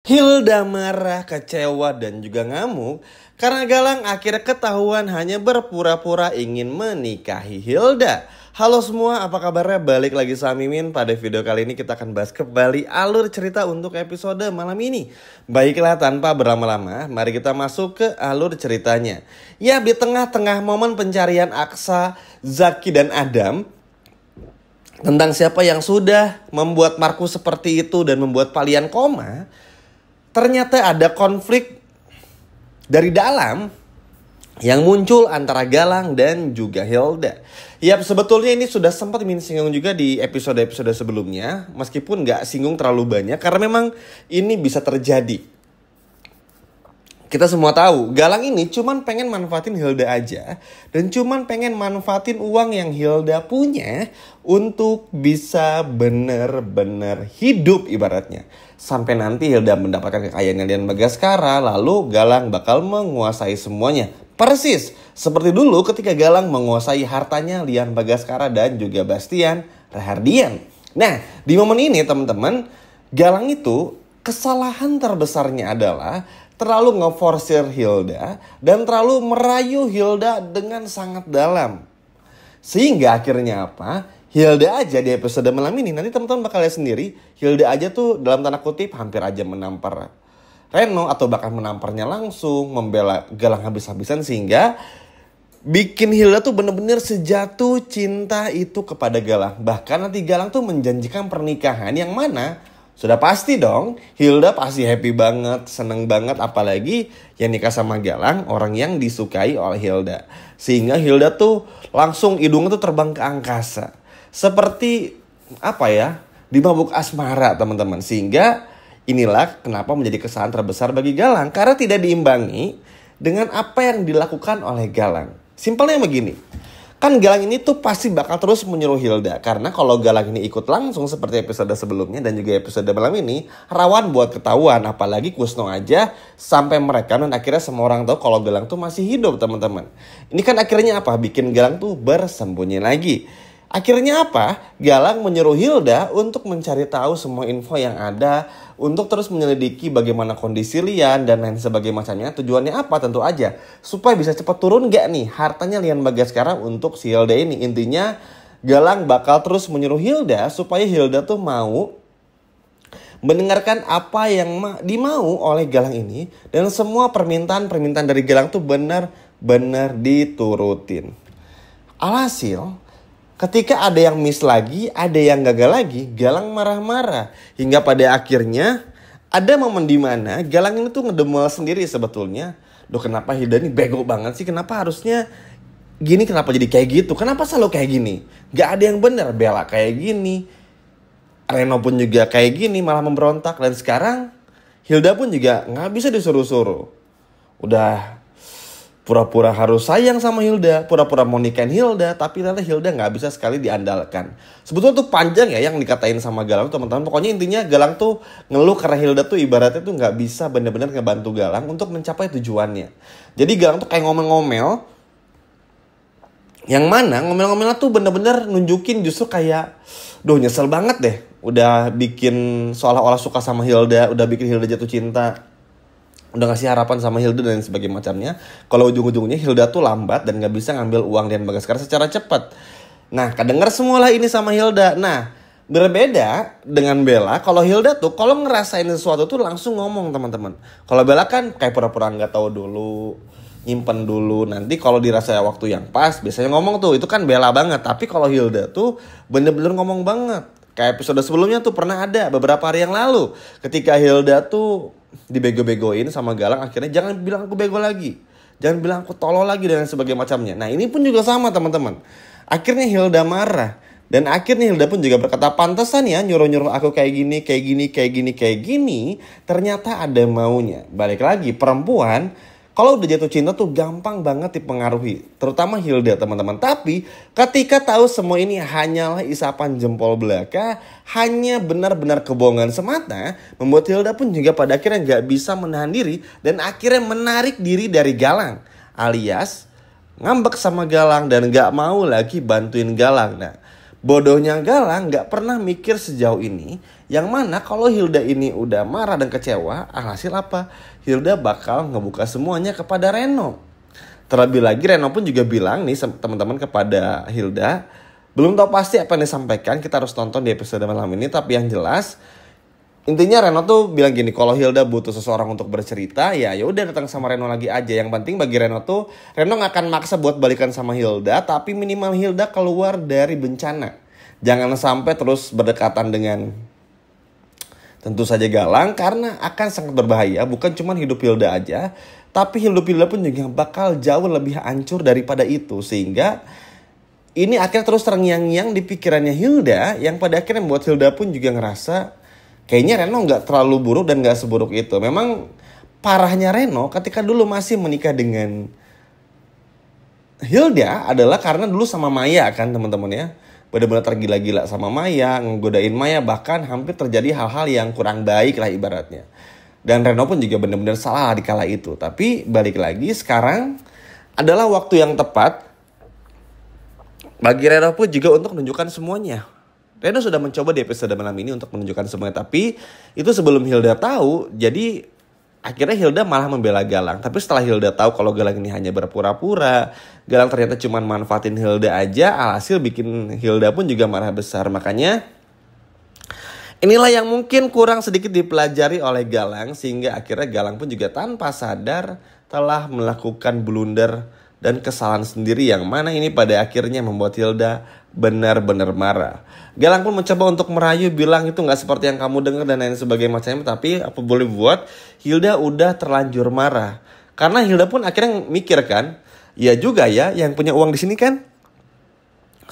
Hilda marah, kecewa, dan juga ngamuk karena Galang akhirnya ketahuan hanya berpura-pura ingin menikahi Hilda. Halo semua, apa kabarnya? Balik lagi sama Mimin. Pada video kali ini kita akan bahas kembali alur cerita untuk episode malam ini. Baiklah, tanpa berlama-lama, mari kita masuk ke alur ceritanya. Ya, di tengah-tengah momen pencarian Aksa, Zaki, dan Adam tentang siapa yang sudah membuat Markus seperti itu dan membuat Palian koma, ternyata ada konflik dari dalam yang muncul antara Galang dan juga Hilda. Ya, sebetulnya ini sudah sempat singgung juga di episode-episode sebelumnya, meskipun nggak singgung terlalu banyak karena memang ini bisa terjadi. Kita semua tahu Galang ini cuman pengen manfaatin Hilda aja, dan cuman pengen manfaatin uang yang Hilda punya untuk bisa bener-bener hidup ibaratnya. Sampai nanti Hilda mendapatkan kekayaan Lian Bagaskara, lalu Galang bakal menguasai semuanya. Persis seperti dulu ketika Galang menguasai hartanya Lian Bagaskara dan juga Bastian Rahardian. Nah, di momen ini teman-teman, Galang itu kesalahan terbesarnya adalah terlalu ngeforsir Hilda dan terlalu merayu Hilda dengan sangat dalam. Sehingga akhirnya apa? Hilda aja di episode malam ini, nanti teman-teman bakal lihat sendiri, Hilda aja tuh dalam tanda kutip hampir aja menampar Reno atau bahkan menamparnya langsung, membela Galang habis-habisan, sehingga bikin Hilda tuh bener-bener sejatuh cinta itu kepada Galang. Bahkan nanti Galang tuh menjanjikan pernikahan yang mana sudah pasti dong, Hilda pasti happy banget, seneng banget, apalagi yang nikah sama Galang, orang yang disukai oleh Hilda. Sehingga Hilda tuh langsung hidungnya tuh terbang ke angkasa. Seperti apa ya, di mabuk asmara teman-teman. Sehingga inilah kenapa menjadi kesalahan terbesar bagi Galang, karena tidak diimbangi dengan apa yang dilakukan oleh Galang. Simpelnya begini, kan Galang ini tuh pasti bakal terus menyuruh Hilda. Karena kalau Galang ini ikut langsung seperti episode sebelumnya dan juga episode malam ini, rawan buat ketahuan. Apalagi Kusno aja sampai mereka dan akhirnya semua orang tahu kalau Galang tuh masih hidup teman-teman. Ini kan akhirnya apa? Bikin Galang tuh bersembunyi lagi. Akhirnya apa? Galang menyuruh Hilda untuk mencari tahu semua info yang ada, untuk terus menyelidiki bagaimana kondisi Lian dan lain sebagainya macamnya. Tujuannya apa? Tentu aja supaya bisa cepat turun gak nih hartanya Lian Bagaskara untuk si Hilda ini. Intinya Galang bakal terus menyuruh Hilda supaya Hilda tuh mau mendengarkan apa yang dimau oleh Galang ini, dan semua permintaan-permintaan dari Galang tuh benar-benar diturutin. Alhasil, ketika ada yang miss lagi, ada yang gagal lagi, Galang marah-marah. Hingga pada akhirnya ada momen di mana Galang ini tuh ngedemel sendiri sebetulnya. Duh, kenapa Hilda ini bego banget sih? Kenapa harusnya gini? Kenapa jadi kayak gitu? Kenapa selalu kayak gini? Gak ada yang benar. Bella kayak gini, Reno pun juga kayak gini, malah memberontak. Dan sekarang Hilda pun juga gak bisa disuruh-suruh. Udah pura-pura harus sayang sama Hilda, pura-pura mau nikahin Hilda, tapi ternyata Hilda nggak bisa sekali diandalkan. Sebetulnya tuh panjang ya yang dikatain sama Galang teman-teman. Pokoknya intinya Galang tuh ngeluh karena Hilda tuh ibaratnya tuh nggak bisa benar-benar ngebantu Galang untuk mencapai tujuannya. Jadi Galang tuh kayak ngomel-ngomel, yang mana ngomel-ngomelnya tuh bener-bener nunjukin justru kayak, duh nyesel banget deh, udah bikin seolah-olah suka sama Hilda, udah bikin Hilda jatuh cinta, udah ngasih harapan sama Hilda dan sebagainya macamnya. Kalau ujung-ujungnya Hilda tuh lambat dan gak bisa ngambil uang Lian Bagaskara secara cepat. Nah, kedenger semualah ini sama Hilda. Nah, berbeda dengan Bella. Kalau Hilda tuh kalau ngerasain sesuatu tuh langsung ngomong teman-teman. Kalau Bella kan kayak pura-pura gak tahu dulu, nyimpen dulu. Nanti kalau dirasa waktu yang pas biasanya ngomong tuh. Itu kan Bella banget. Tapi kalau Hilda tuh bener-bener ngomong banget. Kayak episode sebelumnya tuh pernah ada beberapa hari yang lalu, ketika Hilda tuh dibego-begoin sama Galang, akhirnya jangan bilang aku bego lagi, jangan bilang aku tolol lagi dan sebagainya macamnya. Nah ini pun juga sama teman-teman. Akhirnya Hilda marah, dan akhirnya Hilda pun juga berkata, pantesan ya nyuruh-nyuruh aku kayak gini, kayak gini, kayak gini, kayak gini. Ternyata ada maunya. Balik lagi, perempuan kalau udah jatuh cinta tuh gampang banget dipengaruhi, terutama Hilda teman-teman. Tapi ketika tahu semua ini hanyalah isapan jempol belaka, hanya benar-benar kebohongan semata, membuat Hilda pun juga pada akhirnya gak bisa menahan diri dan akhirnya menarik diri dari Galang, alias ngambek sama Galang dan gak mau lagi bantuin Galang. Nah, Bodohnya Galang nggak pernah mikir sejauh ini, yang mana kalau Hilda ini udah marah dan kecewa, alhasil apa? Hilda bakal ngebuka semuanya kepada Reno. Terlebih lagi Reno pun juga bilang nih teman-teman kepada Hilda, belum tahu pasti apa yang disampaikan, kita harus tonton di episode malam ini. Tapi yang jelas intinya Reno tuh bilang gini, kalau Hilda butuh seseorang untuk bercerita, ya udah datang sama Reno lagi aja. Yang penting bagi Reno tuh, Reno gak akan maksa buat balikan sama Hilda, tapi minimal Hilda keluar dari bencana. Jangan sampai terus berdekatan dengan tentu saja Galang, karena akan sangat berbahaya. Bukan cuma hidup Hilda aja, tapi hidup Hilda pun juga bakal jauh lebih hancur daripada itu. Sehingga ini akhirnya terus terngiang-ngiang di pikirannya Hilda, yang pada akhirnya membuat Hilda pun juga ngerasa kayaknya Reno gak terlalu buruk dan gak seburuk itu. Memang parahnya Reno ketika dulu masih menikah dengan Hilda adalah karena dulu sama Maya kan teman-teman ya. Benar-benar tergila-gila sama Maya, ngegodain Maya, bahkan hampir terjadi hal-hal yang kurang baik lah ibaratnya. Dan Reno pun juga benar-benar salah di kala itu. Tapi balik lagi, sekarang adalah waktu yang tepat bagi Reno pun juga untuk menunjukkan semuanya. Reno sudah mencoba di episode malam ini untuk menunjukkan semuanya. Tapi itu sebelum Hilda tahu. Jadi akhirnya Hilda malah membela Galang. Tapi setelah Hilda tahu kalau Galang ini hanya berpura-pura, Galang ternyata cuma manfaatin Hilda aja, alhasil bikin Hilda pun juga marah besar. Makanya inilah yang mungkin kurang sedikit dipelajari oleh Galang. Sehingga akhirnya Galang pun juga tanpa sadar telah melakukan blunder dan kesalahan sendiri, yang mana ini pada akhirnya membuat Hilda benar-benar marah. Galang pun mencoba untuk merayu, bilang itu gak seperti yang kamu dengar dan lain sebagainya macamnya. Tapi apa boleh buat, Hilda udah terlanjur marah. Karena Hilda pun akhirnya mikir kan, ya juga ya yang punya uang di sini kan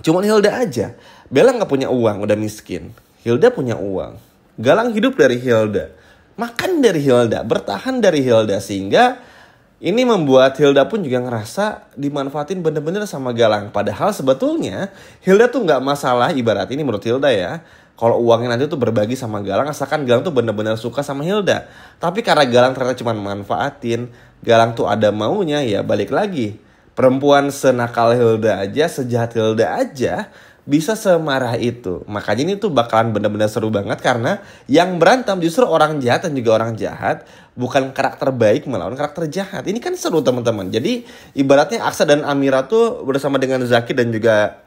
cuman Hilda aja. Bella gak punya uang, udah miskin. Hilda punya uang. Galang hidup dari Hilda, makan dari Hilda, bertahan dari Hilda. Sehingga ini membuat Hilda pun juga ngerasa dimanfaatin bener-bener sama Galang. Padahal sebetulnya Hilda tuh gak masalah, ibarat ini menurut Hilda ya. Kalau uangnya nanti tuh berbagi sama Galang, asalkan Galang tuh bener-bener suka sama Hilda. Tapi karena Galang ternyata cuma manfaatin, Galang tuh ada maunya, ya balik lagi. Perempuan senakal Hilda aja, sejahat Hilda aja bisa semarah itu. Makanya ini tuh bakalan benar-benar seru banget, karena yang berantem justru orang jahat dan juga orang jahat, bukan karakter baik melawan karakter jahat. Ini kan seru teman-teman. Jadi ibaratnya Aksa dan Amira tuh bersama dengan Zaki dan juga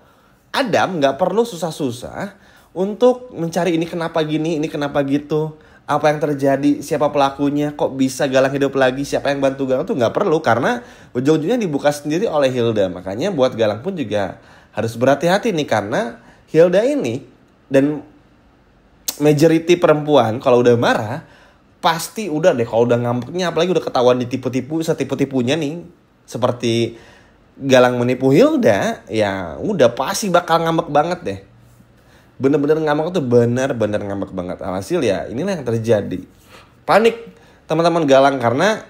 Adam gak perlu susah-susah untuk mencari ini kenapa gini, ini kenapa gitu, apa yang terjadi, siapa pelakunya, kok bisa Galang hidup lagi, siapa yang bantu Galang, tuh gak perlu. Karena ujung-ujungnya dibuka sendiri oleh Hilda. Makanya buat Galang pun juga harus berhati-hati nih, karena Hilda ini dan majority perempuan kalau udah marah pasti udah deh, kalau udah ngambeknya, apalagi udah ketahuan ditipu-tipu, setipu-tipunya nih seperti Galang menipu Hilda, ya udah pasti bakal ngambek banget deh. Bener-bener ngambek tuh, bener-bener ngambek banget. Alhasil ya inilah yang terjadi. Panik teman-teman Galang karena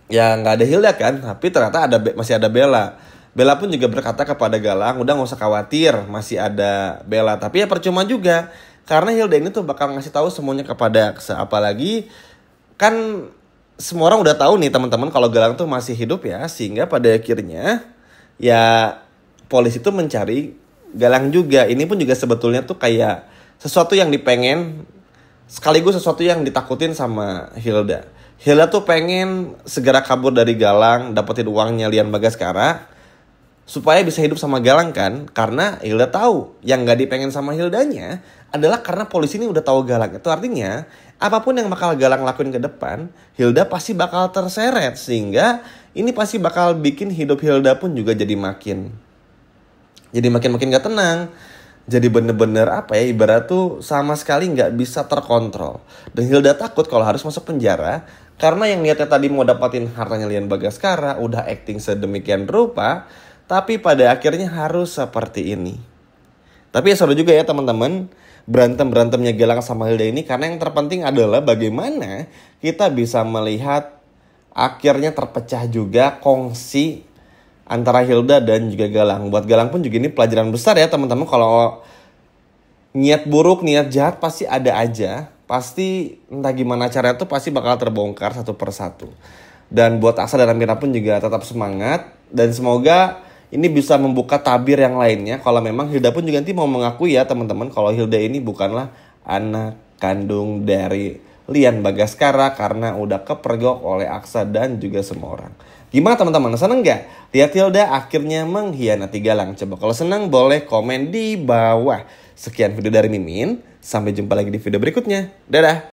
ya nggak ada Hilda kan, tapi ternyata masih ada Bella. Bella pun juga berkata kepada Galang, udah gak usah khawatir, masih ada Bella. Tapi ya percuma juga, karena Hilda ini tuh bakal ngasih tahu semuanya kepada Aksa. Apalagi kan semua orang udah tahu nih teman-teman kalau Galang tuh masih hidup ya. Sehingga pada akhirnya ya polisi tuh mencari Galang juga. Ini pun juga sebetulnya tuh kayak sesuatu yang dipengen, sekaligus sesuatu yang ditakutin sama Hilda. Hilda tuh pengen segera kabur dari Galang, dapetin uangnya Lian Bagaskara, supaya bisa hidup sama Galang kan. Karena Hilda tahu yang gak dipengen sama Hildanya adalah karena polisi ini udah tahu Galang. Itu artinya apapun yang bakal Galang lakuin ke depan, Hilda pasti bakal terseret. Sehingga ini pasti bakal bikin hidup Hilda pun juga jadi makin gak tenang. Jadi bener-bener apa ya, ibarat tuh sama sekali gak bisa terkontrol. Dan Hilda takut kalau harus masuk penjara, karena yang niatnya tadi mau dapatin hartanya Lian Bagaskara, udah acting sedemikian rupa, tapi pada akhirnya harus seperti ini. Tapi ya seru juga ya teman-teman, berantem-berantemnya Galang sama Hilda ini. Karena yang terpenting adalah bagaimana kita bisa melihat akhirnya terpecah juga kongsi antara Hilda dan juga Galang. Buat Galang pun juga ini pelajaran besar ya teman-teman. Kalau niat buruk, niat jahat pasti ada aja. Pasti entah gimana caranya tuh pasti bakal terbongkar satu persatu. Dan buat Aksa dan Amira pun juga tetap semangat. Dan semoga ini bisa membuka tabir yang lainnya kalau memang Hilda pun juga nanti mau mengakui ya teman-teman kalau Hilda ini bukanlah anak kandung dari Lian Bagaskara karena udah kepergok oleh Aksa dan juga semua orang. Gimana teman-teman, seneng gak? Lihat Hilda akhirnya mengkhianati Galang. Coba kalau senang boleh komen di bawah. Sekian video dari Mimin, sampai jumpa lagi di video berikutnya. Dadah!